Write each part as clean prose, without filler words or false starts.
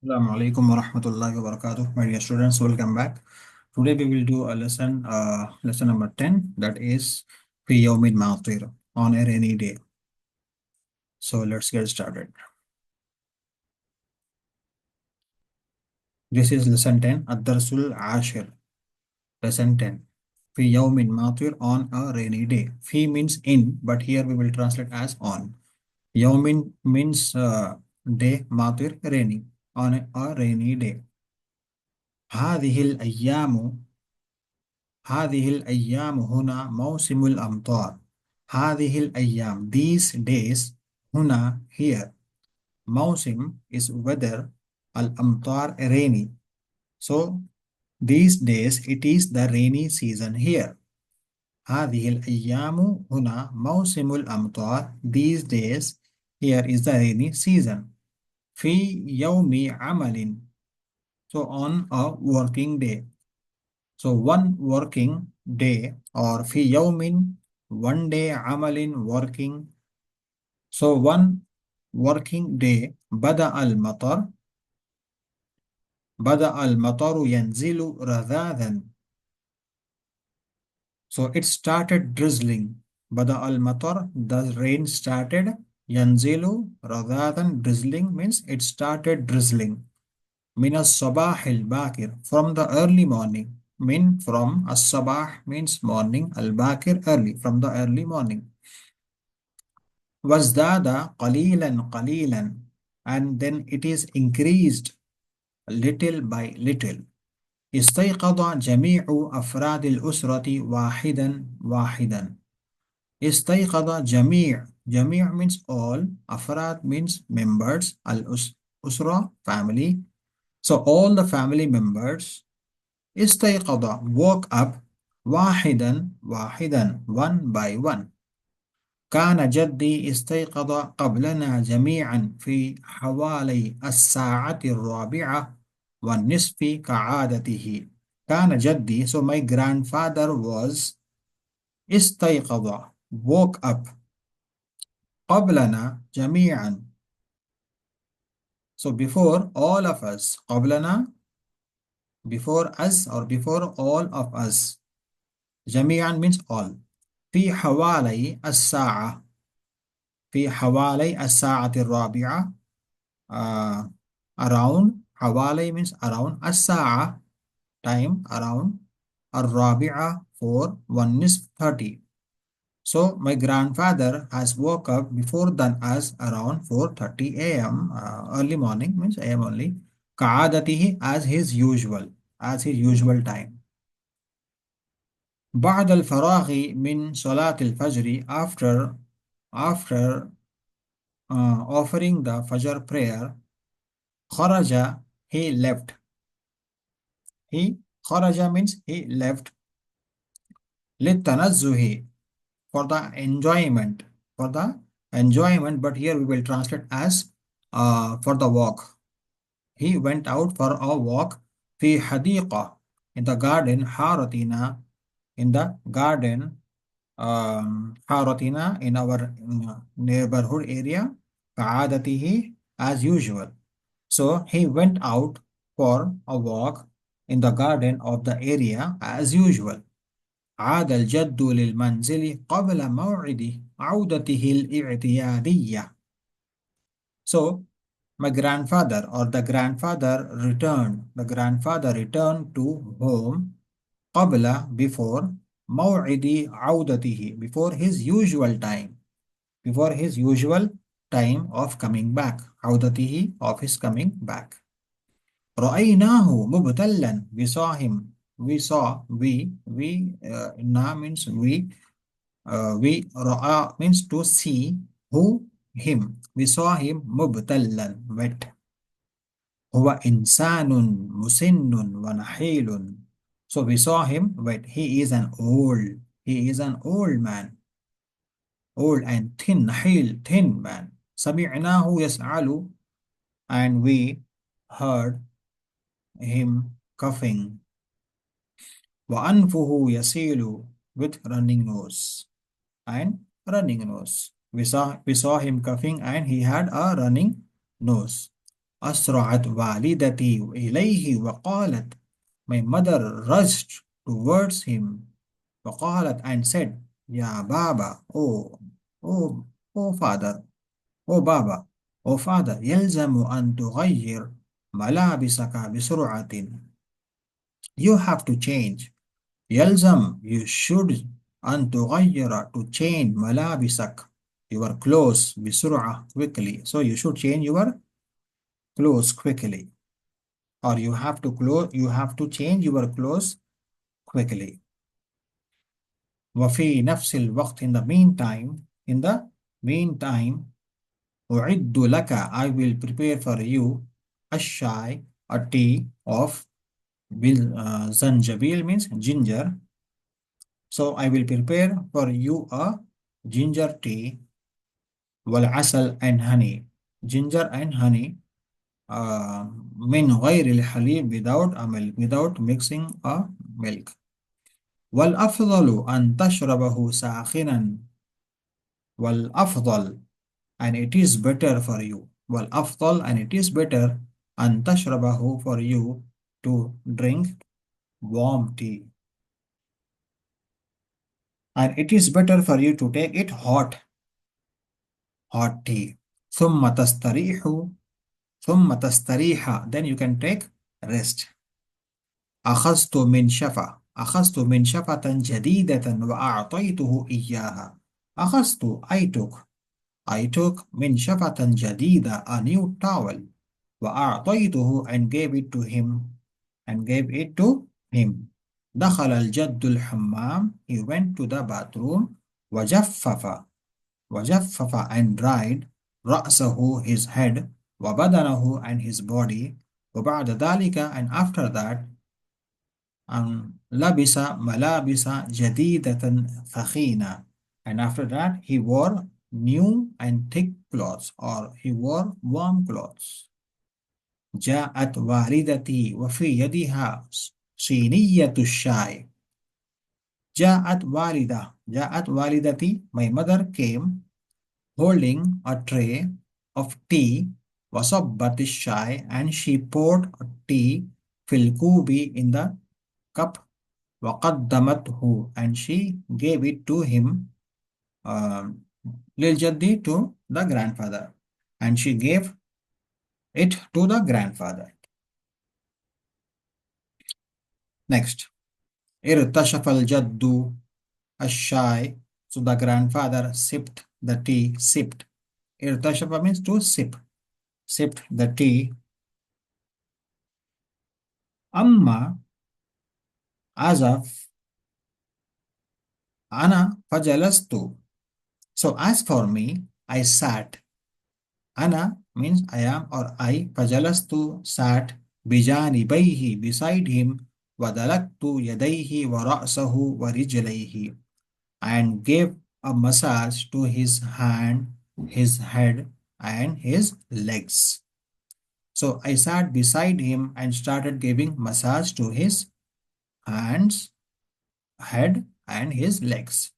Assalamu alaikum wa rahmatullahi wa barakatuh. My dear students, welcome back. Today we will do a lesson number 10, that is في يوم ماطر, on a rainy day. So let's get started. This is lesson 10, الدرس العاشر. Lesson 10. في يوم ماطر, on a rainy day. في means in, but here we will translate as on. يوم means day, ماطر rainy, on a rainy day. هذه الأيام هذه الأيام هنا موسم الأمطار. هذه الأيام, these days, هنا, here. موسم is weather, الأمطار rainy. So these days it is the rainy season here. هذه الأيام هنا موسم الأمطار. These days here is the rainy season. في يوم عمل, so on a working day. So one working day, or في يوم, one day, عمل, working. So one working day, بدأ المطر ينزل رذاذا. So it started drizzling. بدأ المطر, the rain started. ينزل رذاذا, drizzling means it started drizzling. من الصباح الباكر, from the early morning. From الصباح means morning, الباكر early, from the early morning. وازداد قليلا قليلا, and then it is increased little by little. استيقظ جميع أفراد الأسرة واحدا واحدا. استيقظ جميع means all, أفراد means members, الأسرة family. So all the family members. استيقظ woke up واحدا واحدا, one by one. كان جدي استيقظ قبلنا جميعا في حوالي الساعة الرابعة والنصف كعادته. كان جدي, so my grandfather was, استيقظ woke up, قبلنا جميعا, so before all of us. قبلنا, before us or before all of us. جميعا means all. في حوالي الساعة, في حوالي الساعة الرابعة, around, حوالي means around, الساعة time, around, الرابعة 4, والنصف 30. So my grandfather has woke up before than us around 4:30 a.m. Early morning means a.m. only. كعادته, as his usual time. بعد الفراغ من صلاة الفجر, after offering the Fajr prayer, خرج, he left. خرج means he left. للتنزه, for the enjoyment, but here we will translate as for the walk. He went out for a walk. في حديقة, in the garden. حارتنا, in the garden. حارتنا, in our neighborhood area. كعادته, as usual. So he went out for a walk in the garden of the area as usual. عاد الجد للمنزل قبل موعد عودته الاعتيادية. So my grandfather or the grandfather returned to home قبل, before, موعد عودته, before his usual time of coming back. عودته, of his coming back. رأيناه مبتلا, we saw him, na means we, رأى means to see, who, him, we saw him مبتلا, wet. هو إنسان مسن ونحيل, so we saw him wet. He is an old man, old and thin, نحيل, thin man. سمعناه يسأل, and we heard him coughing. وأنفه يسيل, with running nose. We saw him coughing and he had a running nose. أسرعت والدتي إليه وقالت, my mother rushed towards him وقالت and said, يا بابا, oh, oh father, oh baba, oh father, يلزم أن تغير ملابسك بسرعة. You have to change. يلزم, you should, أن تغير, to change ملابسك, your clothes بسرعة, quickly. So you should change your clothes quickly, or you have to change your clothes quickly. وفي نفس الوقت, in the meantime أعد لك, I will prepare for you الشاي, a tea of زنجبيل means ginger. So I will prepare for you a ginger tea, والعسل and honey, ginger and honey, من غير الحليب, without a milk, without mixing a milk. والأفضل أن تشربه ساخنا, والأفضل, and it is better for you, والأفضل, and it is better, أن تشربه, for you to drink warm tea, and it is better for you to take it hot tea. ثم تستريح, then you can take rest. أخذت منشفة جديدة وأعطيته إياها. أخذت, I took منشفة جديدة, a new towel, وأعطيته, and gave it to him. دخل الجد الحمام, he went to the bathroom. وجفف and dried رأسه, his head, وبدنه, and his body. وبعد ذلك, and after that, لبس ملابس جديدة ثخينة, and after that he wore new and thick clothes, or he wore warm clothes. جاءت والدتي وفي يدها صينية الشاي. جاءت والدتي, my mother came holding a tray of tea. وصبت الشاي, and she poured a tea في الكوب, in the cup. وقدمته, and she gave it to him, للجدي, to the grandfather, and she gave it to the grandfather. Next, ارتشف الجد الشاي, so the grandfather sipped the tea, sipped. ارتشف means to sip, sipped the tea. أما أزف أنا فجلست, so as for me, I sat. أنا means I am or I, فجلست, sat, بجانبيه, beside him, ودلكت يديه ورأسه ورجليه, and gave a massage to his hand, his head, and his legs. So I sat beside him and started giving massage to his hands, head, and his legs.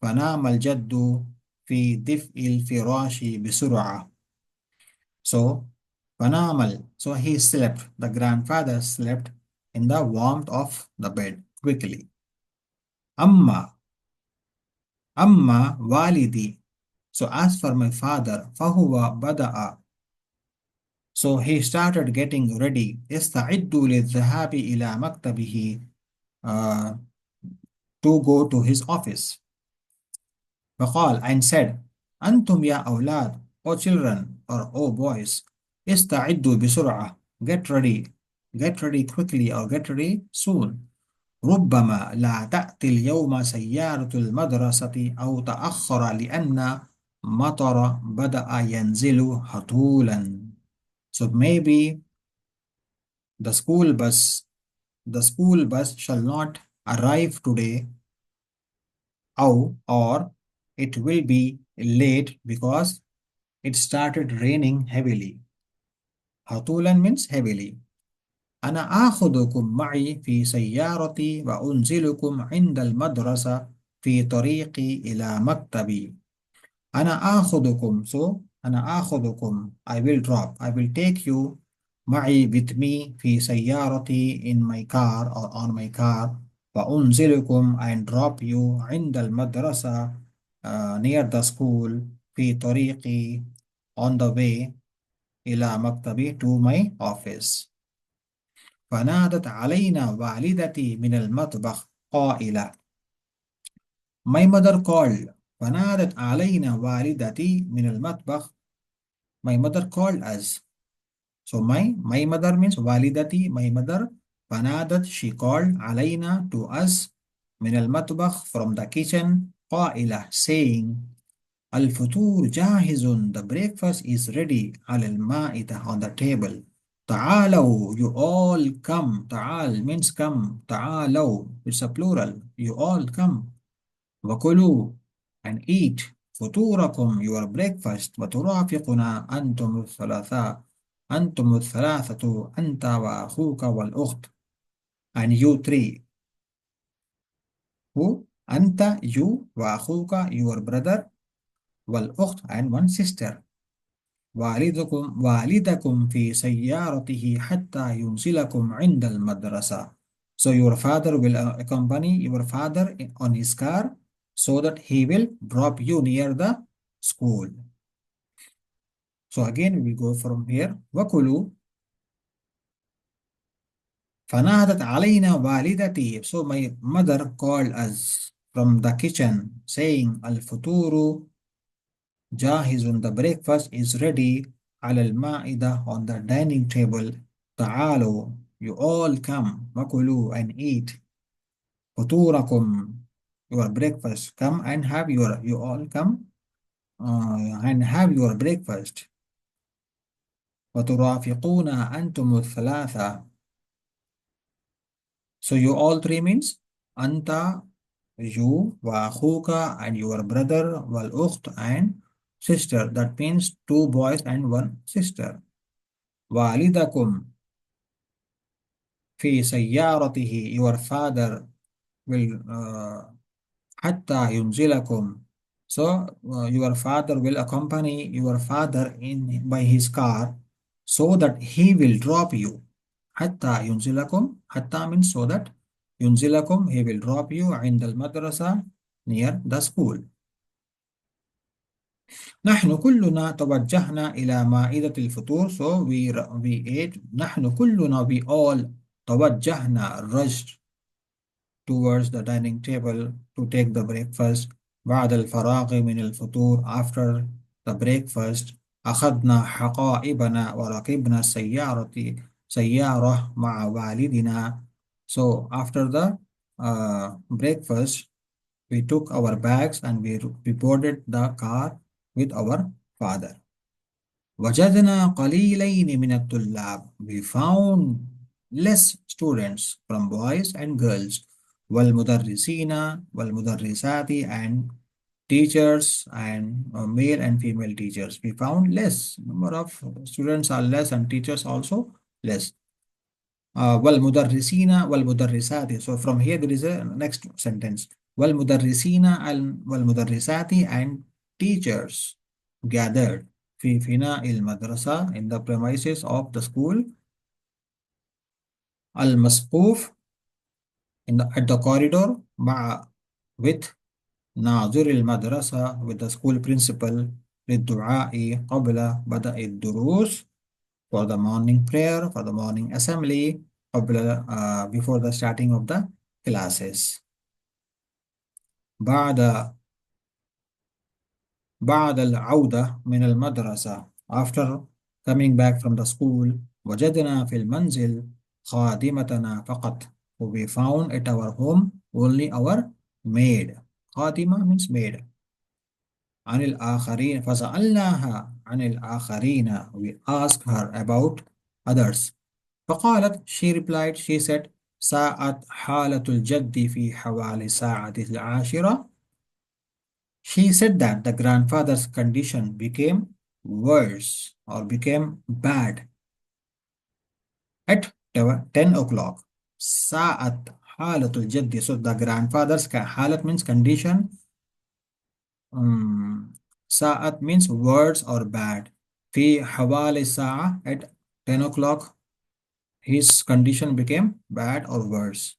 فنام الجد في دفء الفراش بسرعة. So so he slept, the grandfather slept in the warmth of the bed quickly. أما والدي, so as for my father, فهو بدأ, so he started getting ready. يستعد للذهاب إلى مكتبه, to go to his office. فقال, and said, أنتم يا أولاد, O children, or O boys, استعدوا بسرعة, get ready quickly, or get ready soon. ربما لا تأتي اليوم سيارة المدرسة أو تأخر لأن مطر بدأ ينزل هطولا. So maybe the school bus shall not arrive today, or it will be late because it started raining heavily. هطولا means heavily. أنا آخذكم معي في سيارتي وأنزلكم عند المدرسة في طريقي إلى مكتبي. أنا آخذكم, so أنا آخذكم, I will take you معي with me في سيارتي in my car or on my car. وأنزلكم and drop you عند المدرسة near the school في طريقي on the way إلى مكتبي to my office. فنادت علينا والدتي من المطبخ قائلة My mother called. فنادت علينا والدتي من المطبخ. My mother called us. So my mother means والدتي, my mother. فنادت, she called علينا to us من المطبخ from the kitchen قائلة saying الفطور جاهز, the breakfast is ready على المائدة on the table. تعالوا, you all come. تعال means come. تعالوا, it's a plural. You all come. وكلوا and eat فطوركم your breakfast. وترافقنا أنتم الثلاثة أنت وأخوك والأخت and you three. Who? أنت, you, وأخوك, your brother, والأخت and one sister. والدكم في سيارته حتى ينزلكم عند المدرسة. So your father will accompany your father on his car so that he will drop you near the school. So again we go from here. وكلوا فنادت علينا والدتي. So my mother called us from the kitchen saying الفطور جاهز, the breakfast is ready على المائدة on the dining table. تعالوا, you all come. وكلوا and eat فطوركم your breakfast. Come and have your, you all come and have your breakfast. وترافقونا أنتم الثلاثة. So you all three means أنت, you, وأخوك and your brother, والأخت and sister. That means two boys and one sister. والدكم في سيارته your father will حتى ينزلكم. So your father will accompany your father in by his car so that he will drop you. حتى ينزلكم, حتى means so that, ينزلكم he will drop you عند المدرسة near the school. نحن كلنا توجهنا إلى مائدة الفطور. So we ate. نحن كلنا, we all, توجهنا, rushed towards the dining table to take the breakfast. بعد الفراغ من الفطور, after the breakfast. أخذنا حقائبنا وركبنا سيارة مع والدنا. So after the breakfast, we took our bags and we boarded the car with our father. وجدنا قليلين من الطلاب. We found less students from boys and girls. والمدرسين والمدرسات and teachers and male and female teachers. We found less. Number of students are less and teachers also less. والمدرسين والمدرسات. So from here there is a next sentence. والمدرسين والمدرسات and teachers gathered في فناء المدرسة in the premises of the school. المسقوف at the corridor مع with ناظر المدرسة with the school principal للدعاء قبل بدء الدروس for the morning prayer, for the morning assembly قبل before the starting of the classes. بعد العودة من المدرسة, after coming back from the school, وجدنا في المنزل خادمتنا فقط. We found at our home only our maid. خادمة means maid. عن الآخرين فسألناها عن الآخرين. We asked her about others. فقالت, she replied, she said, ساءت حالة الجد في حوالي ساعة العاشرة. She said that the grandfather's condition became worse or became bad at 10 o'clock. ساءت حالة الجد. So the grandfather's حالة means condition. ساءت means worse or bad. في حوالي ساعة at 10 o'clock his condition became bad or worse.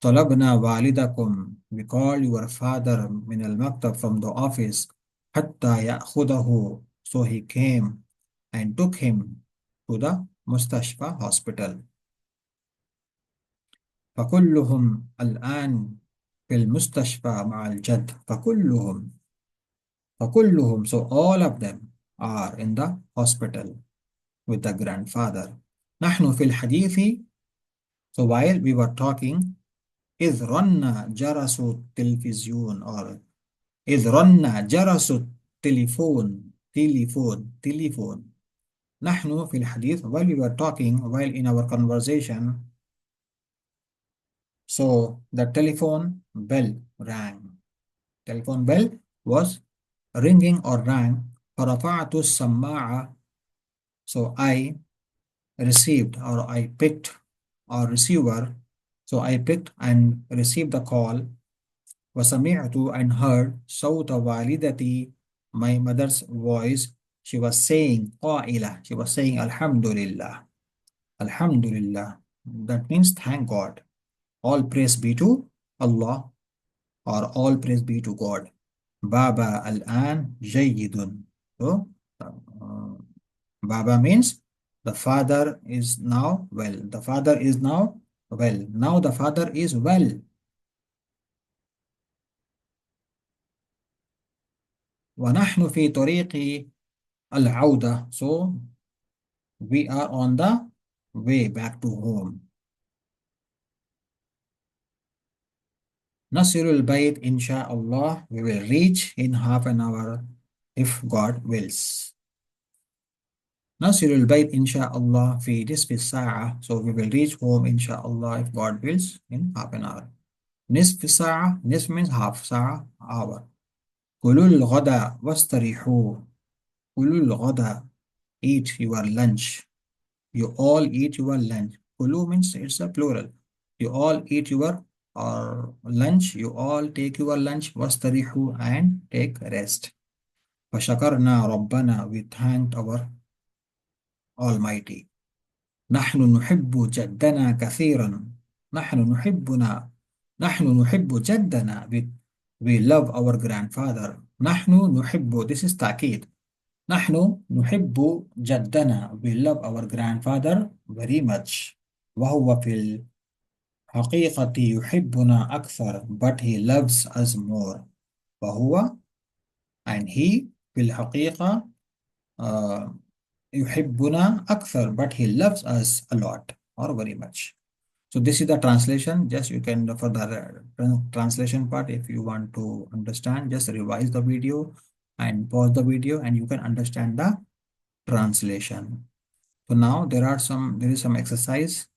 طلبنا والدكم, we call your father من المكتب from the office حتى يأخذه, so he came and took him to the مستشفى hospital. فكلهم الآن في المستشفى مع الجد. فكلهم, so all of them are in the hospital with the grandfather. نحن في الحديث, so while we were talking, إذ رن جرس التلفزيون, or إذ رن جرس التليفون, تليفون. نحن في الحديث, while we were talking, while in our conversation, so the telephone bell rang. Telephone bell was ringing or rang. فرفعت السماعة, so I received or I picked, or receiver, so I picked and received the call. وسمعت and heard صوت والدتي, my mother's voice. She was saying قائلة, she was saying Alhamdulillah, Alhamdulillah. That means thank God. All praise be to Allah, or all praise be to God. Baba al-an jayyidun. So, Baba means the father is now well. The father is now well. Now the father is well. ونحن في طريق العودة. So we are on the way back to home. نصل البيت إن شاء الله. We will reach in half an hour if God wills. نصل البيت إن شاء الله في نصف الساعة. So we will reach home إن شاء الله if God wills in half an hour. نصف ساعة, نصف means half, ساعة hour. كلوا الغداء واستريحوا. كلوا الغداء, eat your lunch. You all eat your lunch. Kulu means it's a plural. You all eat your lunch. You all take your lunch. Wastarihu, and take rest. فشكرنا ربنا, we thanked our Almighty. نحن نحب جدنا كثيرا. نحن نحب جدنا. We love our grandfather. نحن نحب, this is تأكيد. نحن نحب جدنا. We love our grandfather very much. وهو في الحقيقة يحبنا أكثر, but he loves us more. وهو, and he في الحقيقة يحبنا أكثر, but he loves us a lot or very much. So this is the translation. Just you can, for the translation part, if you want to understand, just revise the video and pause the video and you can understand the translation. So now there is some exercise.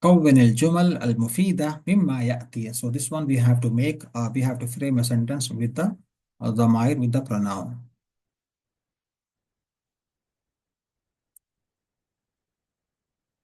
كون الجمل المفيدة مما يأتي. So this one we have to make, we have to frame a sentence with the ضمائر, with the pronoun.